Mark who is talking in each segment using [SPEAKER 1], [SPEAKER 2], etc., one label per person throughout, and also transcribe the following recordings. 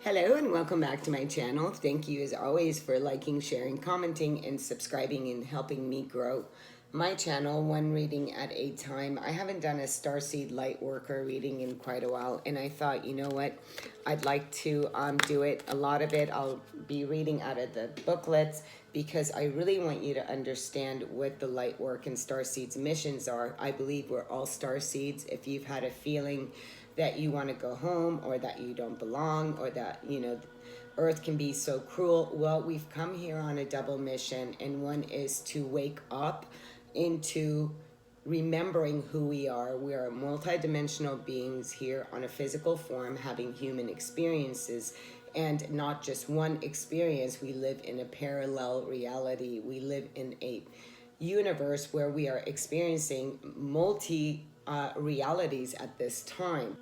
[SPEAKER 1] Hello and welcome back to my channel. Thank you as always for liking, sharing, commenting, and subscribing and helping me grow my channel one reading at a time. I haven't done a Starseed Lightworker reading in quite a while, and I thought, you know what, I'd like to do it. A lot of it I'll be reading out of the booklets because I really want you to understand what the Lightwork and Starseeds missions are. I believe we're all Starseeds. If you've had a feeling that you want to go home, or that you don't belong, or that, you know, Earth can be so cruel, well, we've come here on a double mission, and one is to wake up into remembering who we are. We are multidimensional beings here on a physical form having human experiences, and not just one experience. We live in a parallel reality. We live in a universe where we are experiencing multi realities at this time.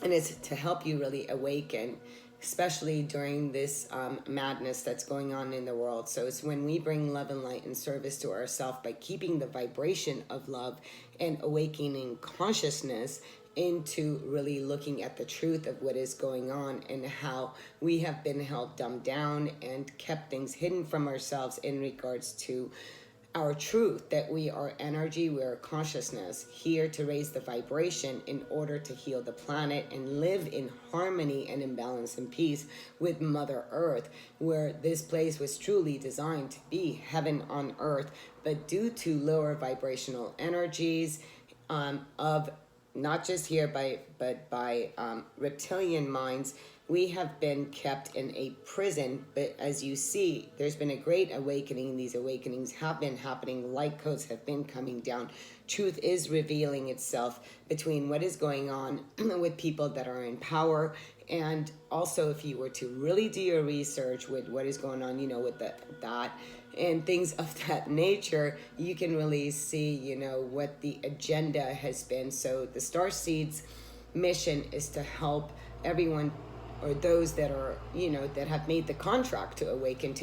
[SPEAKER 1] And it's to help you really awaken, especially during this madness that's going on in the world. So it's when we bring love and light and service to ourselves by keeping the vibration of love and awakening consciousness into really looking at the truth of what is going on and how we have been held dumbed down and kept things hidden from ourselves in regards to our truth, that we are energy, we are consciousness, here to raise the vibration in order to heal the planet and live in harmony and in balance and peace with Mother Earth, where this place was truly designed to be heaven on earth. But due to lower vibrational energies of not just here but by reptilian minds, we have been kept in a prison. But as you see, there's been a great awakening. These awakenings have been happening. Light codes have been coming down. Truth is revealing itself between what is going on with people that are in power. And also, if you were to really do your research with what is going on, you know, with that and things of that nature, you can really see, you know, what the agenda has been. So the Starseeds mission is to help everyone, or those that are, you know, that have made the contract to awaken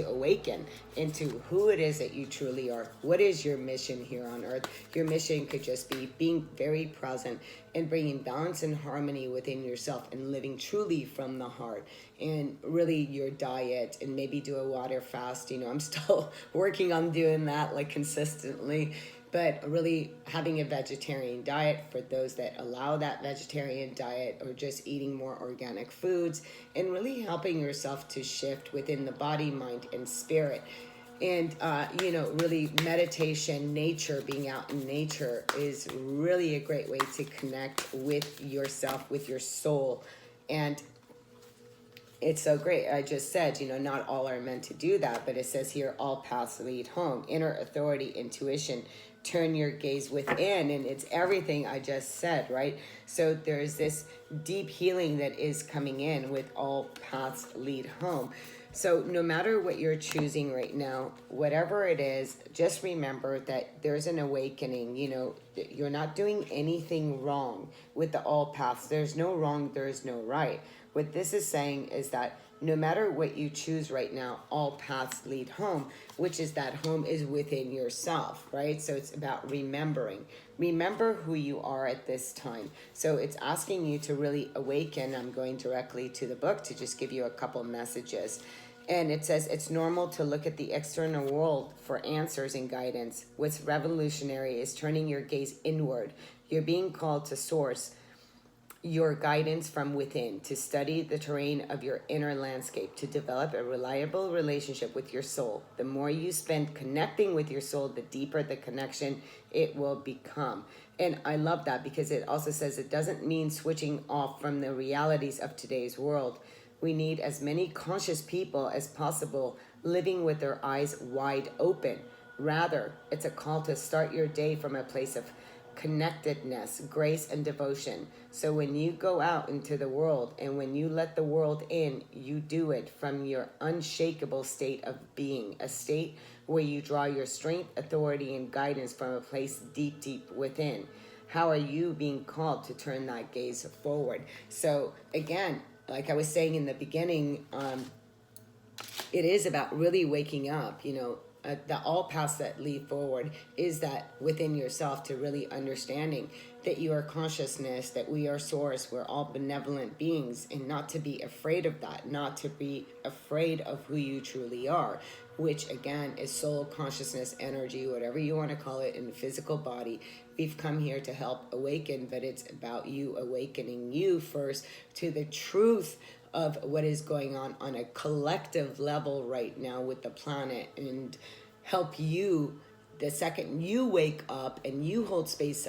[SPEAKER 1] into who it is that you truly are. What is your mission here on earth? Your mission could just be being very present and bringing balance and harmony within yourself and living truly from the heart. And really your diet, and maybe do a water fast. You know, I'm still working on doing that, like, consistently. But really having a vegetarian diet for those that allow that vegetarian diet, or just eating more organic foods, and really helping yourself to shift within the body, mind, and spirit. And, you know, really meditation, nature, being out in nature is really a great way to connect with yourself, with your soul. And it's so great. I just said, you know, not all are meant to do that, but it says here, all paths lead home. Inner authority, intuition, turn your gaze within, and it's everything I just said, right? So there's this deep healing that is coming in with all paths lead home. So no matter what you're choosing right now, whatever it is, just remember that there's an awakening. You know, you're not doing anything wrong with the all paths. There's no wrong, there's no right. What this is saying is that no matter what you choose right now, all paths lead home, which is that home is within yourself, right? So it's about remembering. Remember who you are at this time. So it's asking you to really awaken. I'm going directly to the book to just give you a couple messages. And it says it's normal to look at the external world for answers and guidance. What's revolutionary is turning your gaze inward. You're being called to source your guidance from within, to study the terrain of your inner landscape, to develop a reliable relationship with your soul. The more you spend connecting with your soul, the deeper the connection it will become. And I love that, because it also says it doesn't mean switching off from the realities of today's world. We need as many conscious people as possible living with their eyes wide open. Rather, it's a call to start your day from a place of connectedness, grace, and devotion. So when you go out into the world, and when you let the world in, you do it from your unshakable state of being, a state where you draw your strength, authority, and guidance from a place deep, deep within. How are you being called to turn that gaze forward? So again, like I was saying in the beginning, it is about really waking up, you know, the all paths that lead forward is that within yourself, to really understanding that you are consciousness, that we are source, we're all benevolent beings, and not to be afraid of that, not to be afraid of who you truly are, which again is soul, consciousness, energy, whatever you want to call it, in the physical body. We've come here to help awaken, but it's about you awakening you first to the truth of what is going on a collective level right now with the planet, and help you the second you wake up and you hold space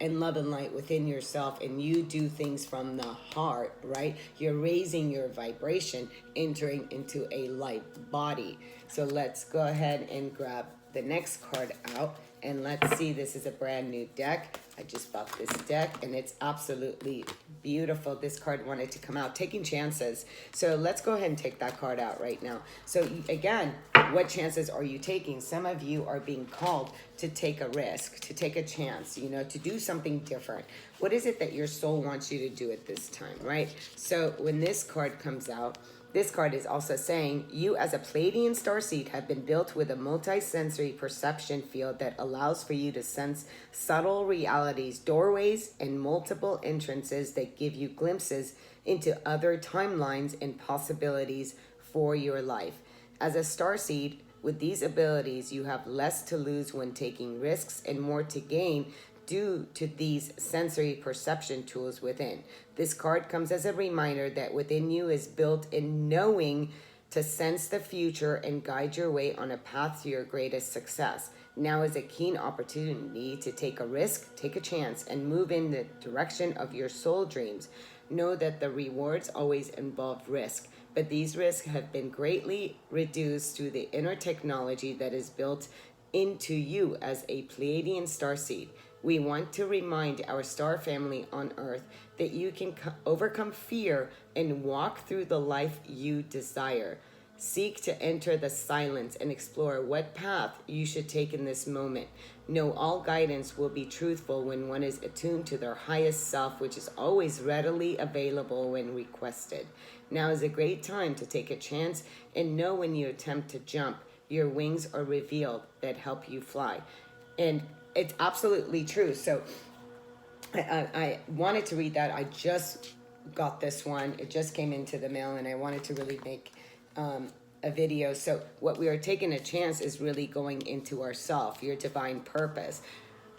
[SPEAKER 1] and love and light within yourself, and you do things from the heart, right? You're raising your vibration, entering into a light body. So let's go ahead and grab the next card out, and let's see. This is a brand new deck. I just bought this deck and it's absolutely beautiful. This card wanted to come out, taking chances. So let's go ahead and take that card out right now. So again, what chances are you taking? Some of you are being called to take a risk, to take a chance, you know, to do something different. What is it that your soul wants you to do at this time, right? So when this card comes out, this card is also saying you as a Pleiadian starseed have been built with a multi-sensory perception field that allows for you to sense subtle realities, doorways, and multiple entrances that give you glimpses into other timelines and possibilities for your life. As a starseed with these abilities, you have less to lose when taking risks and more to gain due to these sensory perception tools within. This card comes as a reminder that within you is built in knowing to sense the future and guide your way on a path to your greatest success. Now is a keen opportunity to take a risk, take a chance, and move in the direction of your soul dreams. Know that the rewards always involve risk, but these risks have been greatly reduced through the inner technology that is built into you as a Pleiadian starseed. We want to remind our star family on Earth that you can overcome fear and walk through the life you desire. Seek to enter the silence and explore what path you should take in this moment. Know all guidance will be truthful when one is attuned to their highest self, which is always readily available when requested. Now is a great time to take a chance, and know when you attempt to jump, your wings are revealed that help you fly. And it's absolutely true. So I wanted to read that. I just got this one. It just came into the mail, and I wanted to really make a video. So what we are taking a chance is really going into ourself, your divine purpose.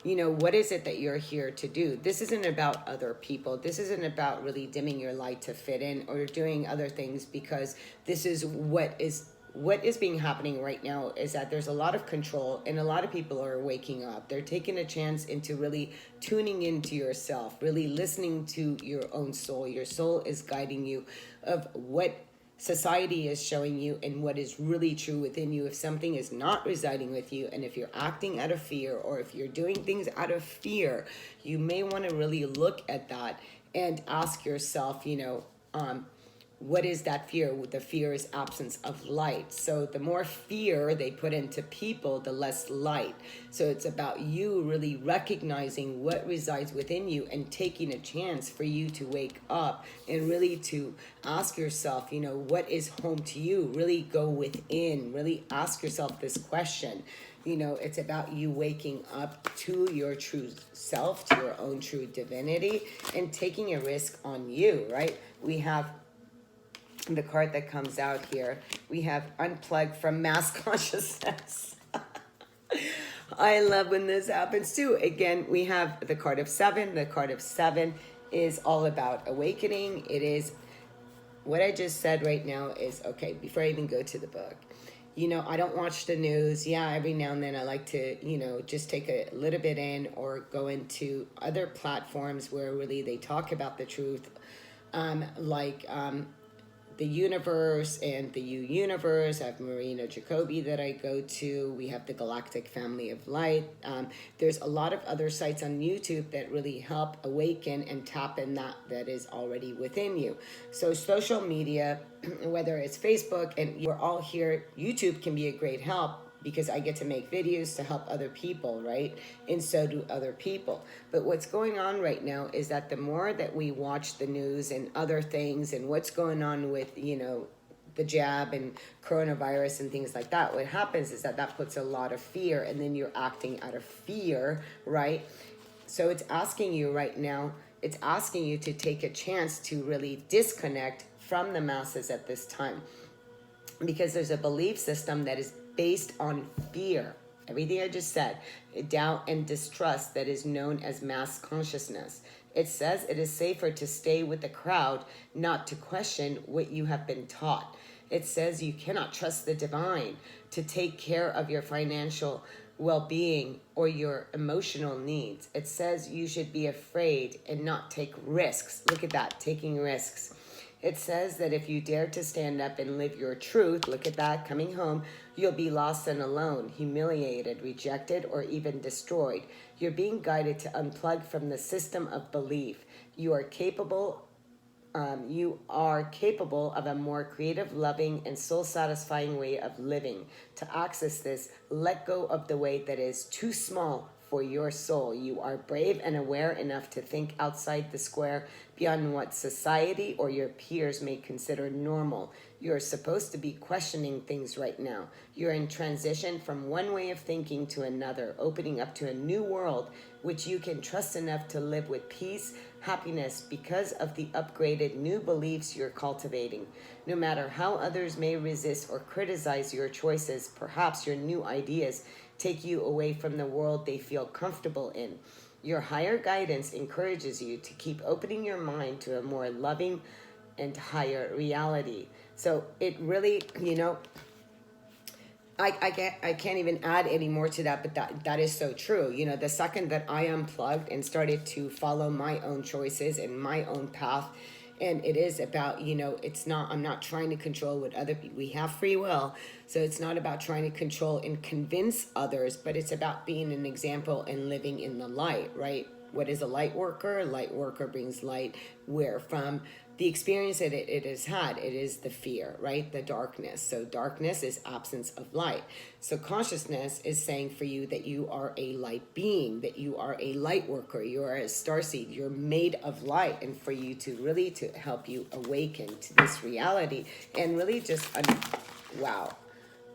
[SPEAKER 1] You know, what is it that you're here to do? This isn't about other people. This isn't about really dimming your light to fit in or doing other things, because this is what is being happening right now, is that there's a lot of control, and a lot of people are waking up. They're taking a chance into really tuning into yourself, really listening to your own soul. Your soul is guiding you of what society is showing you and what is really true within you. If something is not residing with you, and if you're acting out of fear, or if you're doing things out of fear, you may want to really look at that and ask yourself, you know, what is that fear? The fear is absence of light. So the more fear they put into people, the less light. So it's about you really recognizing what resides within you and taking a chance for you to wake up and really to ask yourself, you know, what is home to you? Really go within, really ask yourself this question. You know, it's about you waking up to your true self, to your own true divinity, and taking a risk on you, right? We have the card that comes out here. We have unplugged from mass consciousness. I love when this happens too. Again, we have the card of 7. The card of 7 is all about awakening. It is what I just said right now is, okay, before I even go to the book, you know, I don't watch the news. Yeah, every now and then I like to, you know, just take a little bit in, or go into other platforms where really they talk about the truth, like the universe and the universe. I have Marina Jacobi that I go to. We have the Galactic Family of Light. There's a lot of other sites on YouTube that really help awaken and tap in that is already within you. So social media, whether it's Facebook, and we're all here, YouTube can be a great help, because I get to make videos to help other people, right? And so do other people. But what's going on right now is that the more that we watch the news and other things and what's going on with, you know, the jab and coronavirus and things like that, what happens is that puts a lot of fear, and then you're acting out of fear, right? So it's asking you right now, it's asking you to take a chance to really disconnect from the masses at this time, because there's a belief system that is based on fear. Everything I just said, doubt and distrust, that is known as mass consciousness. It says it is safer to stay with the crowd, not to question what you have been taught. It says you cannot trust the divine to take care of your financial well-being or your emotional needs. It says you should be afraid and not take risks. Look at that, taking risks. It says that if you dare to stand up and live your truth, look at that, coming home, you'll be lost and alone, humiliated, rejected, or even destroyed. You're being guided to unplug from the system of belief. You are capable of a more creative, loving, and soul-satisfying way of living. To access this, let go of the way that is too small for your soul. You are brave and aware enough to think outside the square, beyond what society or your peers may consider normal. You're supposed to be questioning things right now. You're in transition from one way of thinking to another, opening up to a new world, which you can trust enough to live with peace, happiness, because of the upgraded new beliefs you're cultivating. No matter how others may resist or criticize your choices, perhaps your new ideas take you away from the world they feel comfortable in. Your higher guidance encourages you to keep opening your mind to a more loving and higher reality. So it really, I can't even add any more to that, but that is so true. The second that I unplugged and started to follow my own choices and my own path, and it is about, I'm not trying to control what other people, we have free will. So it's not about trying to control and convince others, but it's about being an example and living in the light, right? What is a light worker? A light worker brings light where from the experience that it has had, it is the fear, right? The darkness. So darkness is absence of light. So consciousness is saying for you that you are a light being, that you are a light worker, you are a starseed, you're made of light, and for you to really to help you awaken to this reality and really just,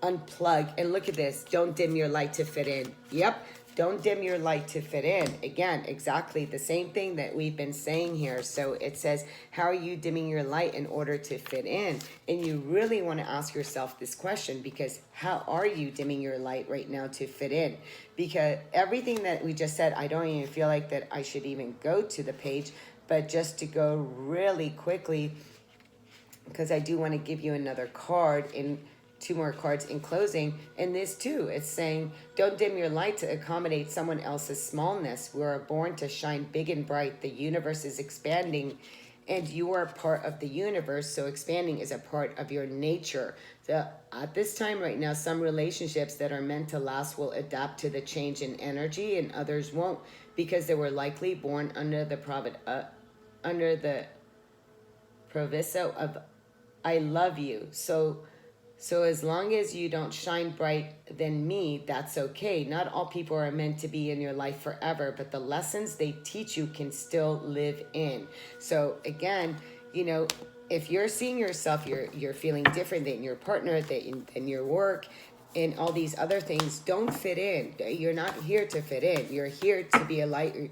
[SPEAKER 1] unplug. And look at this, don't dim your light to fit in. Yep. Don't dim your light to fit in. Again, exactly the same thing that we've been saying here. So it says, how are you dimming your light in order to fit in? And you really want to ask yourself this question, because how are you dimming your light right now to fit in? Because everything that we just said, I don't even feel like that I should even go to the page, but just to go really quickly, because I do want to give you another card in 2 more cards in closing. And this too, it's saying, don't dim your light to accommodate someone else's smallness. We are born to shine big and bright. The universe is expanding and you are part of the universe. So expanding is a part of your nature. So at this time right now, some relationships that are meant to last will adapt to the change in energy, and others won't, because they were likely born under the proviso of I love you. So as long as you don't shine bright than me, that's okay. Not all people are meant to be in your life forever, but the lessons they teach you can still live in. So again, if you're seeing yourself, you're feeling different than your partner, than your work, and all these other things, don't fit in. You're not here to fit in. You're here to be a light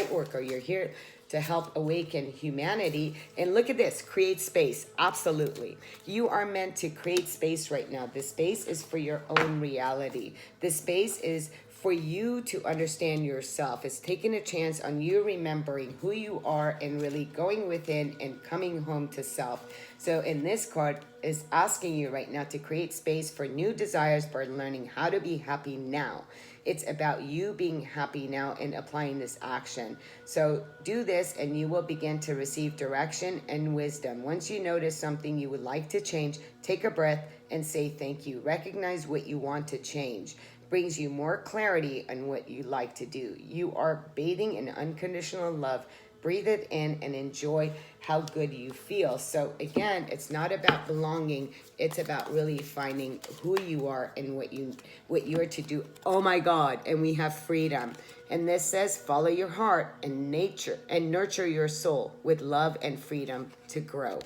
[SPEAKER 1] worker. You're here to help awaken humanity. And look at this, create space. Absolutely. You are meant to create space right now. This space is for your own reality. This space is for you to understand yourself. It's taking a chance on you remembering who you are and really going within and coming home to self. So in this card is asking you right now to create space for new desires by learning how to be happy now. It's about you being happy now and applying this action. So do this and you will begin to receive direction and wisdom. Once you notice something you would like to change, take a breath and say thank you. Recognize what you want to change. Brings you more clarity on what you like to do. You are bathing in unconditional love. Breathe it in and enjoy how good you feel. So again, it's not about belonging. It's about really finding who you are and what you're to do. Oh my God. And we have freedom. And this says, follow your heart and nature and nurture your soul with love and freedom to grow.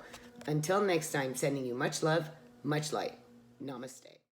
[SPEAKER 1] Until next time, sending you much love, Much light. Namaste.